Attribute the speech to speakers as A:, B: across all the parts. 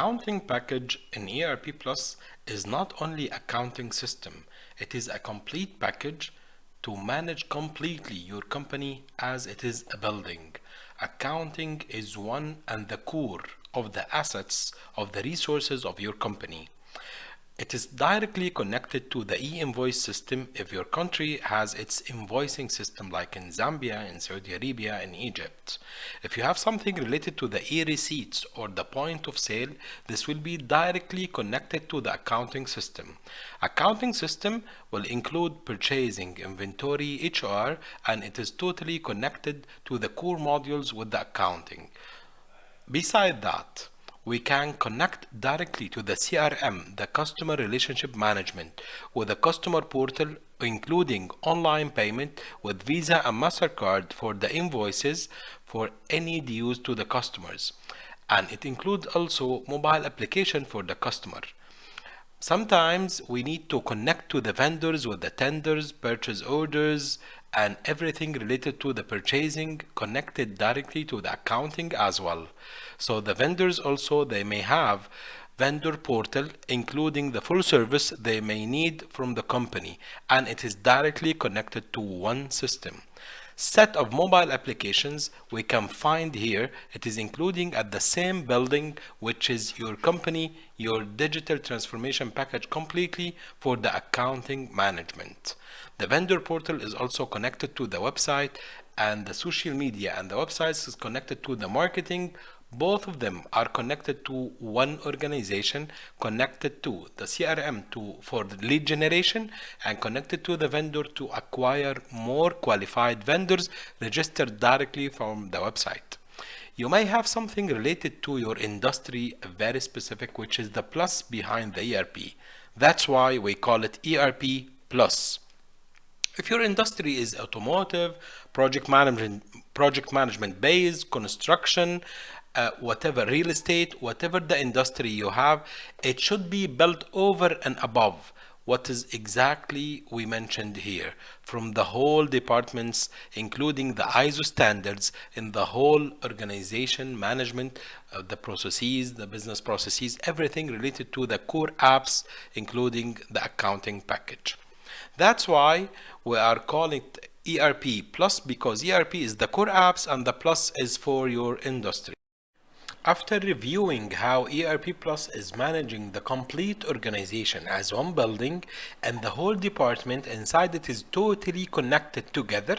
A: accounting package in ERP Plus is not only accounting system, it is a complete package to manage completely your company as it is a building. Accounting is one and the core of the assets of the resources of your company. It is directly connected to the e-invoice system if your country has its invoicing system, like in Zambia, in Saudi Arabia, in Egypt. If you have something related to the e-receipts or the point of sale, this will be directly connected to the accounting system. Accounting system will include purchasing, inventory, HR, and it is totally connected to the core modules with the accounting. Beside that, we can connect directly to the CRM, the Customer Relationship Management, with the customer portal, including online payment with Visa and MasterCard for the invoices for any dues to the customers. And it includes also mobile application for the customer. Sometimes we need to connect to the vendors with the tenders, purchase orders, and everything related to the purchasing connected directly to the accounting as well. So the vendors also, they may have vendor portal including the full service they may need from the company, and it is directly connected to one system. Set of mobile applications we can find here. It is including at the same building, which is your company, your digital transformation package completely for the accounting management. The vendor portal is also connected to the website, and the social media and the websites is connected to the marketing. Both of them are connected to one organization, connected to the CRM for the lead generation, and connected to the vendor to acquire more qualified vendors registered directly from the website. You may have something related to your industry, very specific, which is the plus behind the ERP. That's why we call it ERP Plus. If your industry is automotive, project management based, construction, whatever, real estate, whatever the industry you have, it should be built over and above what is exactly we mentioned here, from the whole departments, including the ISO standards in the whole organization management, the processes, the business processes, everything related to the core apps, including the accounting package. That's why we are calling it ERP Plus, because ERP is the core apps and the plus is for your industry. After reviewing how ERP Plus is managing the complete organization as one building and the whole department inside it is totally connected together,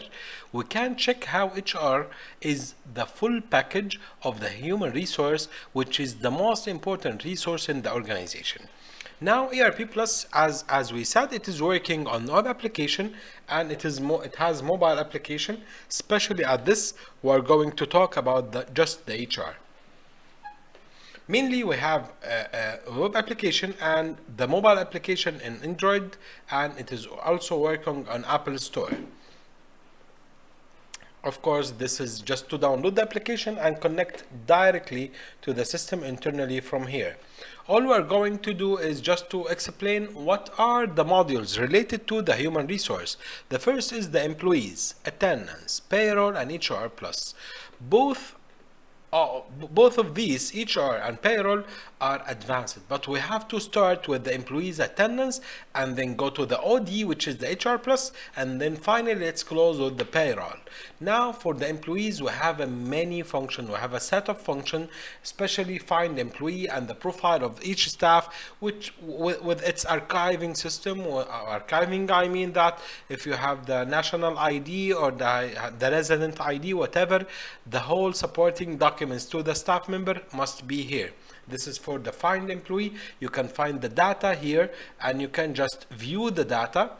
A: we can check how HR is the full package of the human resource, which is the most important resource in the organization. Now ERP Plus, as we said, it is working on web application, and it has mobile application. Especially at this, we're going to talk about just the HR. Mainly we have a web application and the mobile application in Android, and it is also working on Apple Store. Of course, this is just to download the application and connect directly to the system internally from here. All we're going to do is just to explain what are the modules related to the human resource. The first is the employees, attendance, payroll, and ERPPlus. Both of these, HR and payroll, are advanced, but we have to start with the employees attendance and then go to the OD, which is the ERPPlus, and then finally let's close with the payroll. Now for the employees, we have a many function. We have a set of function, especially find employee and the profile of each staff, which with its archiving system. Archiving, I mean that if you have the national ID or the resident ID, whatever, the whole supporting documents to the staff member must be here. This is for the find employee. You can find the data here, and you can just view the data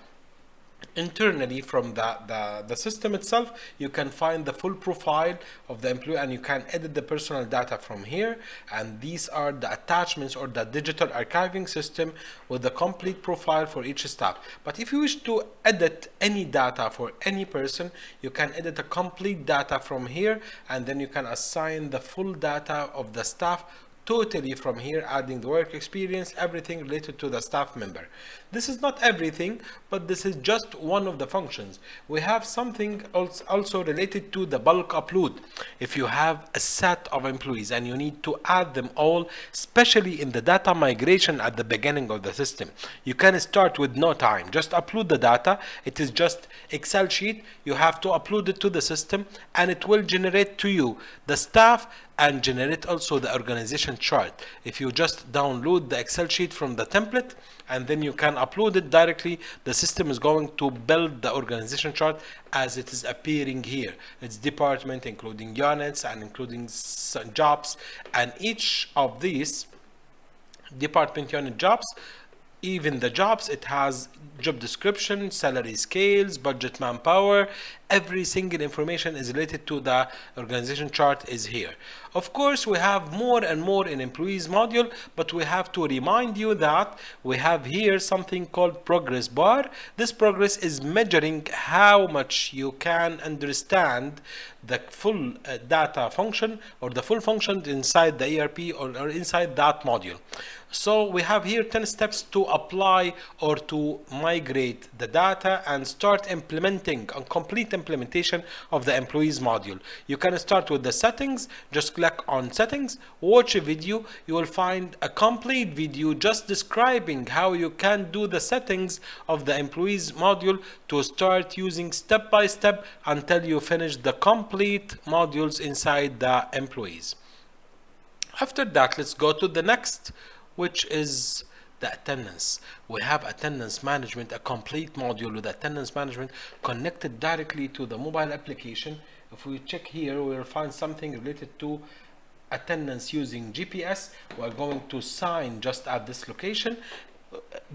A: internally from the system itself. You can find the full profile of the employee, and you can edit the personal data from here. And these are the attachments or the digital archiving system with the complete profile for each staff. But if you wish to edit any data for any person, you can edit a complete data from here, and then you can assign the full data of the staff totally from here, adding the work experience, everything related to the staff member. This is not everything, but this is just one of the functions. We have something also related to the bulk upload. If you have a set of employees and you need to add them all, especially in the data migration at the beginning of the system, you can start with no time. Just upload the data. It is just Excel sheet. You have to upload it to the system and it will generate to you the staff and generate also the organization chart. If you just download the Excel sheet from the template and then you can upload it directly, the system is going to build the organization chart as it is appearing here. It's department, including units and including jobs, and each of these department unit jobs, even the jobs, it has job description, salary scales, budget, manpower. Every single information is related to the organization chart is here. Of course, we have more and more in employees module, but we have to remind you that we have here something called progress bar. This progress is measuring how much you can understand the full data function or the full function inside the ERP or inside that module. So we have here 10 steps to apply or to migrate the data and start implementing a complete implementation of the employees module. You can start with the settings. Just click on settings, watch a video. You will find a complete video just describing how you can do the settings of the employees module to start using step by step until you finish the complete modules inside the employees. After that, let's go to the next, which is the attendance. We have attendance management, a complete module with attendance management connected directly to the mobile application. If we check here, we will find something related to attendance using GPS. We're going to sign just at this location.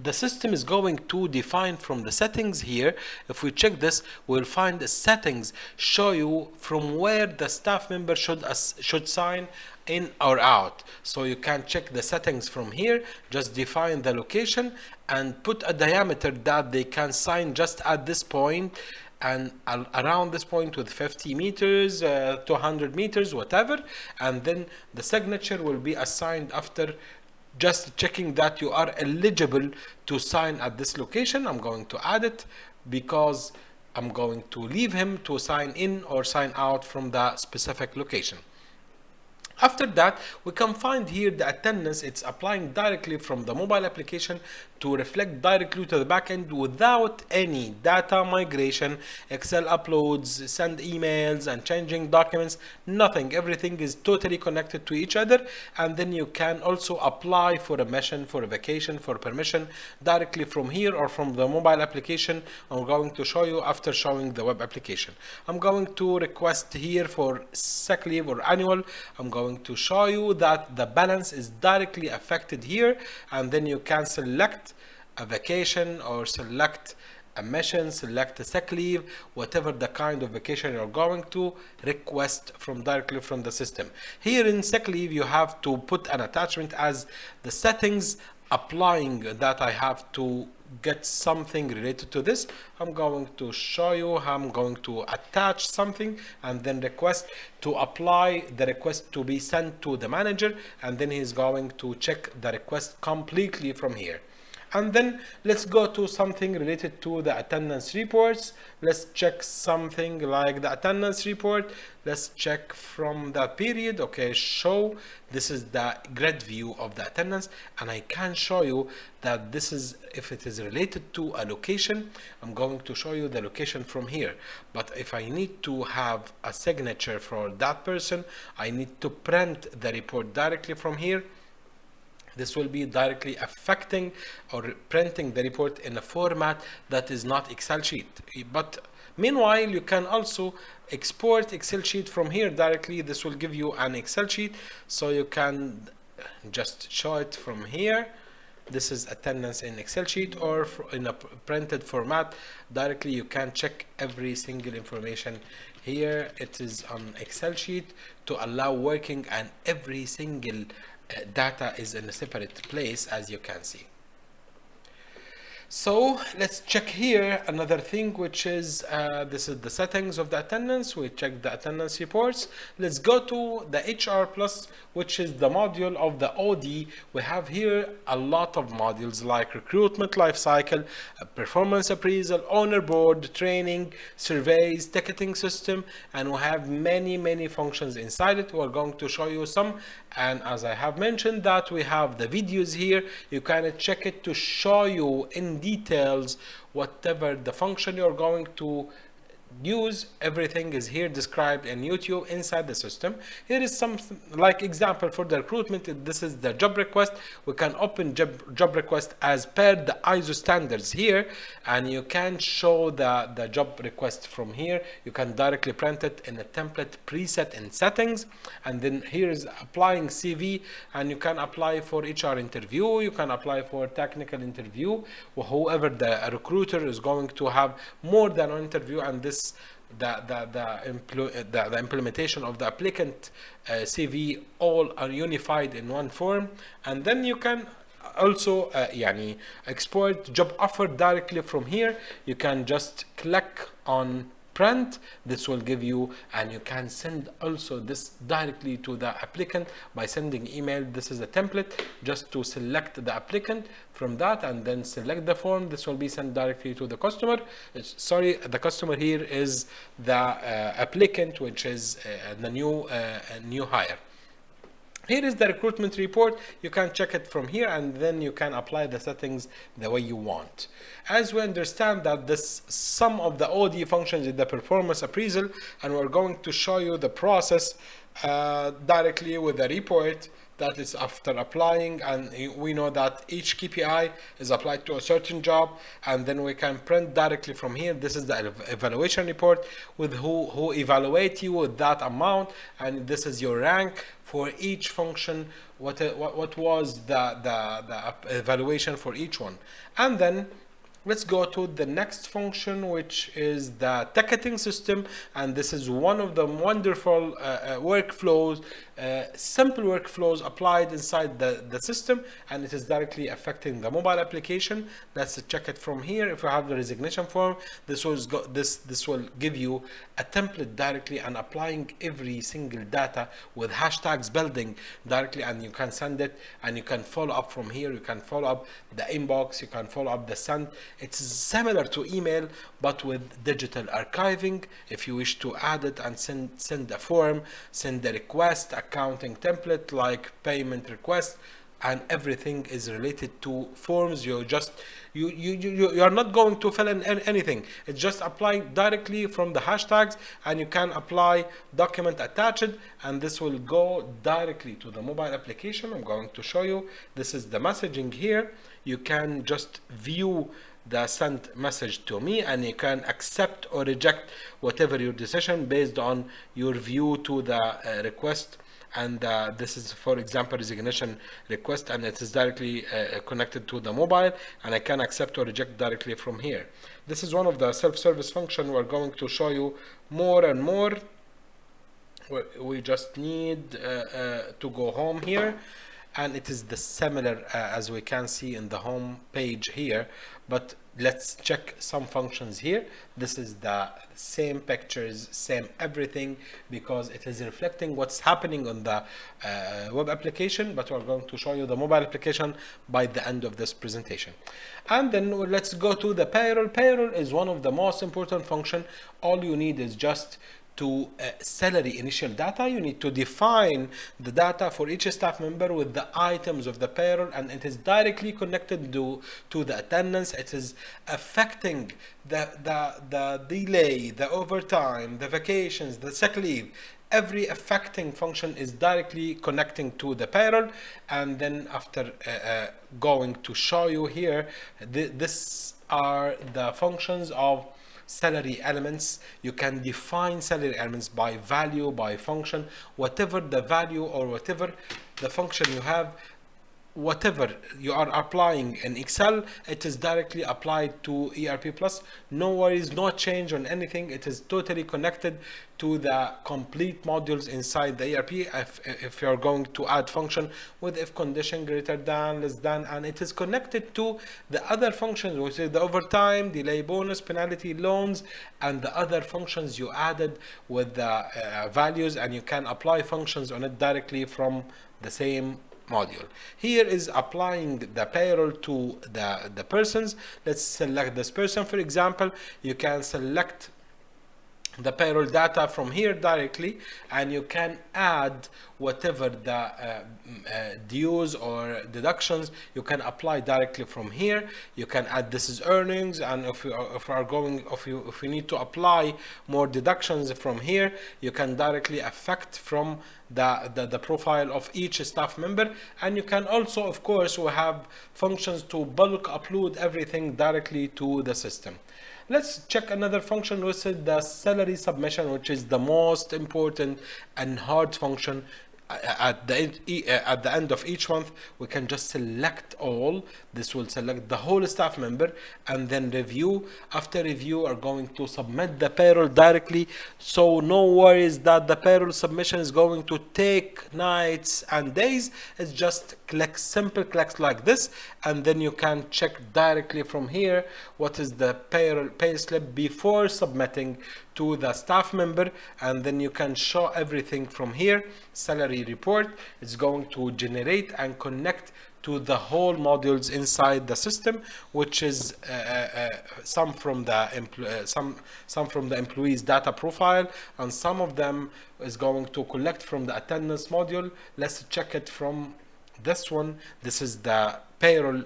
A: The system is going to define from the settings here. If we check this, we'll find the settings show you from where the staff member should sign in or out. So you can check the settings from here, just define the location and put a diameter that they can sign just at this point and around this point with 50 meters, 200 meters, whatever, and then the signature will be assigned after just checking that you are eligible to sign at this location. I'm going to add it because I'm going to leave him to sign in or sign out from the specific location. After that, we can find here the attendance. It's applying directly from the mobile application to reflect directly to the backend without any data migration, Excel uploads, send emails and changing documents, nothing. Everything is totally connected to each other. And then you can also apply for a mission, for a vacation, for permission directly from here or from the mobile application. I'm going to show you after showing the web application. I'm going to request here for sick leave or annual. I'm going to show you that the balance is directly affected here, and then you can select a vacation or select a mission, select a sick leave, whatever the kind of vacation you're going to request from directly from the system. Here in sick leave, you have to put an attachment as the settings applying that I have to get something related to this. I'm going to show you how I'm going to attach something and then request to apply the request to be sent to the manager, and then he's going to check the request completely from here. And then let's go to something related to the attendance reports. Let's check something like the attendance report. Let's check from that period. Okay, show. This is the grid view of the attendance, and I can show you that this is, if it is related to a location, I'm going to show you the location from here. But if I need to have a signature for that person, I need to print the report directly from here. This will be directly affecting or printing the report in a format that is not Excel sheet. But meanwhile, you can also export Excel sheet from here directly. This will give you an Excel sheet, so you can just show it from here. This is attendance in Excel sheet or in a printed format. Directly, you can check every single information. Here it is on Excel sheet to allow working, and every single data is in a separate place, as you can see. So let's check here another thing, which is this is the settings of the attendance. We check the attendance reports. Let's go to the HR Plus, which is the module of the OD. We have here a lot of modules like recruitment lifecycle, performance appraisal, owner board, training, surveys, ticketing system, and we have many functions inside it. We're going to show you some, and as I have mentioned that we have the videos here. You can check it to show you in details whatever the function you're going to use. Everything is here described in YouTube inside the system. Here is some like example for the recruitment. This is the job request. We can open job request as per the ISO standards here, and you can show the job request from here. You can directly print it in a template preset in settings, and then here is applying CV, and you can apply for HR interview, you can apply for technical interview, or whoever the recruiter is going to have more than one interview, and this the implementation of the applicant CV all are unified in one form. And then you can also export job offer directly from here. You can just click on print. This will give you, and you can send also this directly to the applicant by sending email. This is a template just to select the applicant from that, and then select the form. This will be sent directly to the customer. Sorry, the customer here is the applicant, which is the new hire. Here is the recruitment report. You can check it from here, and then you can apply the settings the way you want. As we understand that this some of the OD functions is the performance appraisal, and we're going to show you the process directly with the report that is after applying, and we know that each KPI is applied to a certain job, and then we can print directly from here. This is the evaluation report with who evaluate you with that amount, and this is your rank for each function, what was the evaluation for each one. And then let's go to the next function, which is the ticketing system, and this is one of the wonderful workflows, simple workflows applied inside the system, and it is directly affecting the mobile application. Let's check it from here. If you have the resignation form, this will give you a template directly and applying every single data with hashtags building directly, and you can send it, and you can follow up from here. You can follow up the inbox, you can follow up the send. It's similar to email, but with digital archiving. If you wish to add it and send a form, send a request, accounting template like payment request, and everything is related to forms. You are not going to fill in anything. It's just applying directly from the hashtags, and you can apply document attached, and this will go directly to the mobile application. I'm going to show you. This is the messaging here. You can just view the sent message to me, and you can accept or reject whatever your decision based on your view to the request. And this is, for example, resignation request, and it is directly connected to the mobile, and I can accept or reject directly from here. This is one of the self-service function. We're going to show you more and more. We just need to go home here, and it is the similar as we can see in the home page here, but let's check some functions here. This is the same pictures, same everything, because it is reflecting what's happening on the web application, but we're going to show you the mobile application by the end of this presentation. And then let's go to the payroll. Payroll is one of the most important function. All you need is just to salary initial data. You need to define the data for each staff member with the items of the payroll, and it is directly connected to the attendance. It is affecting the delay, the overtime, the vacations, the sick leave. Every affecting function is directly connecting to the payroll. And then after going to show you here, this are the functions of salary elements. You can define salary elements by value, by function, whatever the value or whatever the function you have. whatever you are applying in Excel, it is directly applied to ERP Plus. No worries, no change on anything. It is totally connected to the complete modules inside the ERP. If you're going to add function with if condition greater than, less than, and it is connected to the other functions, which is the overtime, delay bonus, penalty, loans, and the other functions you added with the values, and you can apply functions on it directly from the same module. Here is applying the payroll to the persons. Let's select this person, for example. You can select the payroll data from here directly, and you can add whatever the dues or deductions you can apply directly from here. You can add this is earnings, and if you need to apply more deductions from here, you can directly affect from the profile of each staff member. And you can also, of course, we have functions to bulk upload everything directly to the system. Let's check another function, which is the salary submission, which is the most important and hard function. At the end of each month, we can just select all. This will select the whole staff member, and then review. After review, are going to submit the payroll directly. So no worries that the payroll submission is going to take nights and days. It's just simple clicks like this, and then you can check directly from here what is the payroll pay slip before submitting to the staff member, and then you can show everything from here. Salary report is going to generate and connect to the whole modules inside the system, which is some from the employees data profile, and some of them is going to collect from the attendance module. Let's check it from this one. This is the payroll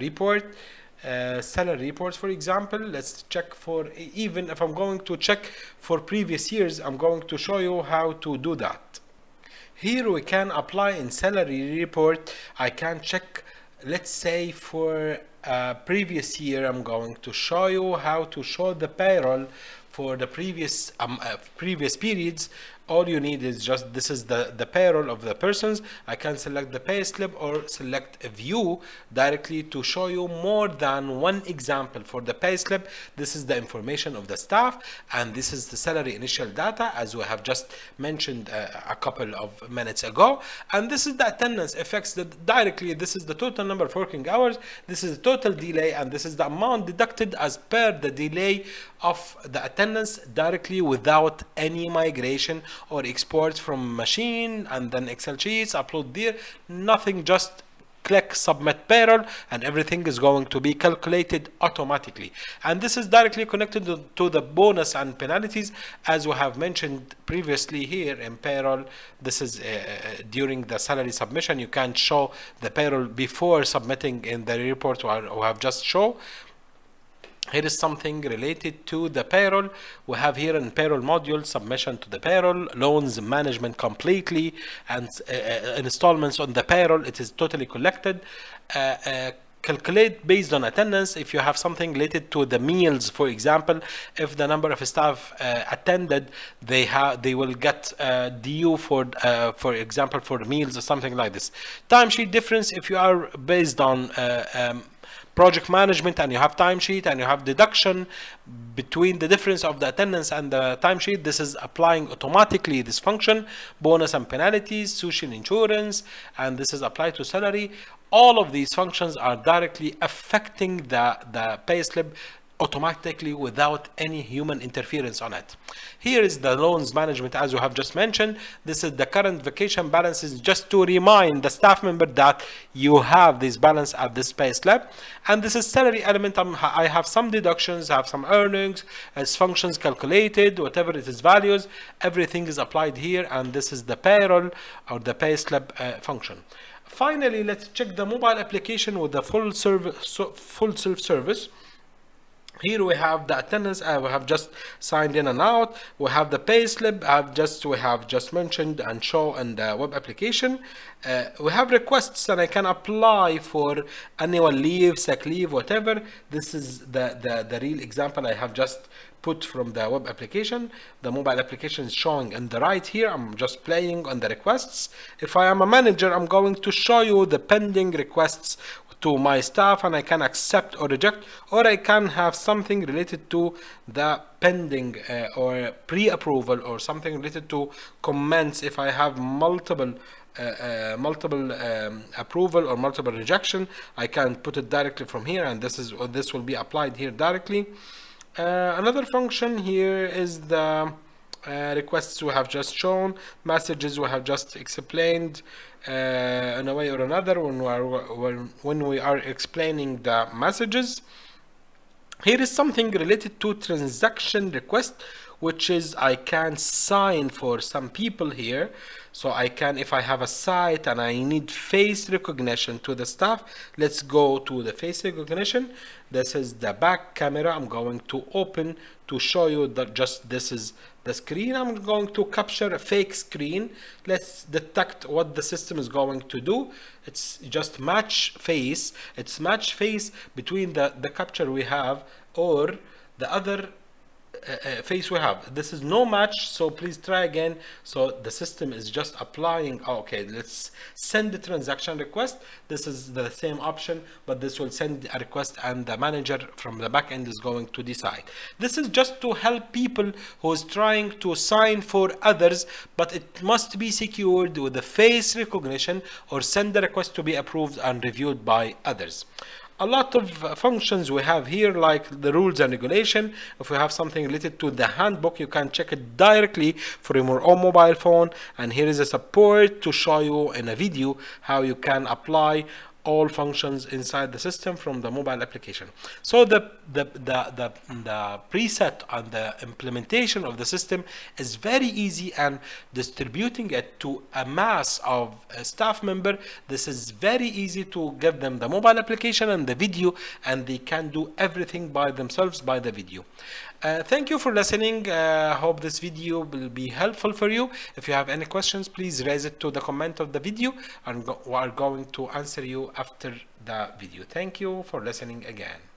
A: report. Salary reports, for example. Let's check for, even if I'm going to check for previous years, I'm going to show you how to do that. Here we can apply in salary report. I can check, let's say for previous year, I'm going to show you how to show the payroll for the previous periods. All you need is just, this is the payroll of the persons. I can select the pay slip or select a view directly to show you more than one example. For the pay slip, this is the information of the staff, and this is the salary initial data, as we have just mentioned a couple of minutes ago. And this is the attendance effects that directly, this is the total number of working hours, this is the total delay, and this is the amount deducted as per the delay of the attendance directly without any migration or export from machine and then Excel sheets, upload there, nothing, just click submit payroll, and everything is going to be calculated automatically. And this is directly connected to the bonus and penalties, as we have mentioned previously here in payroll. This is during the salary submission, you can show the payroll before submitting in the report we have just shown. Here is something related to the payroll. We have here in payroll module, submission to the payroll, loans management completely, and installments on the payroll. It is totally collected. Calculate based on attendance. If you have something related to the meals, for example, if the number of staff attended, they will get due for example, for meals or something like this. Timesheet difference, if you are based on project management and you have timesheet and you have deduction between the difference of the attendance and the timesheet, this is applying automatically this function. Bonus and penalties, social insurance, and this is applied to salary. All of these functions are directly affecting the pay slip automatically without any human interference on it. Here is the loans management, as you have just mentioned. This is the current vacation balances, just to remind the staff member that you have this balance at this pay slip. And this is salary element. I have some deductions, I have some earnings, as functions calculated, whatever it is values, everything is applied here. And this is the payroll or the pay slip function. Finally, let's check the mobile application with the full self-service. Here we have the attendance. I have just signed in and out. We have the pay slip. We have just mentioned and show in the web application. We have requests, and I can apply for annual leave, sick leave, whatever. This is the real example I have just output from the web application. The mobile application is showing on the right here. I'm just playing on the requests. If I am a manager, I'm going to show you the pending requests to my staff, and I can accept or reject, or I can have something related to the pending or pre-approval, or something related to comments if I have multiple approval or multiple rejection. I can put it directly from here, and this will be applied here directly. Another function here is the requests we have just shown, messages we have just explained in a way or another when we are explaining the messages. Here is something related to transaction request, which is I can sign for some people here. So I can, if I have a site and I need face recognition to the staff, let's go to the face recognition. This is the back camera. I'm going to open to show you that this is the screen. I'm going to capture a fake screen. Let's detect what the system is going to do. It's just match face. It's match face between the capture we have or the other face we have. This is no match, so please try again. So the system is just applying. Okay, let's send the transaction request. This is the same option, but this will send a request and the manager from the back end is going to decide. This is just to help people who is trying to sign for others, but it must be secured with the face recognition or send the request to be approved and reviewed by others. A lot of functions we have here, like the rules and regulation. If we have something related to the handbook, you can check it directly from your own mobile phone. And here is a support to show you in a video how you can apply all functions inside the system from the mobile application. So the preset and the implementation of the system is very easy, and distributing it to a mass of staff member, this is very easy to give them the mobile application and the video, and they can do everything by themselves by the video. Thank you for listening. Hope this video will be helpful for you. If you have any questions, please raise it to the comment of the video, and we are going to answer you after the video. Thank you for listening again.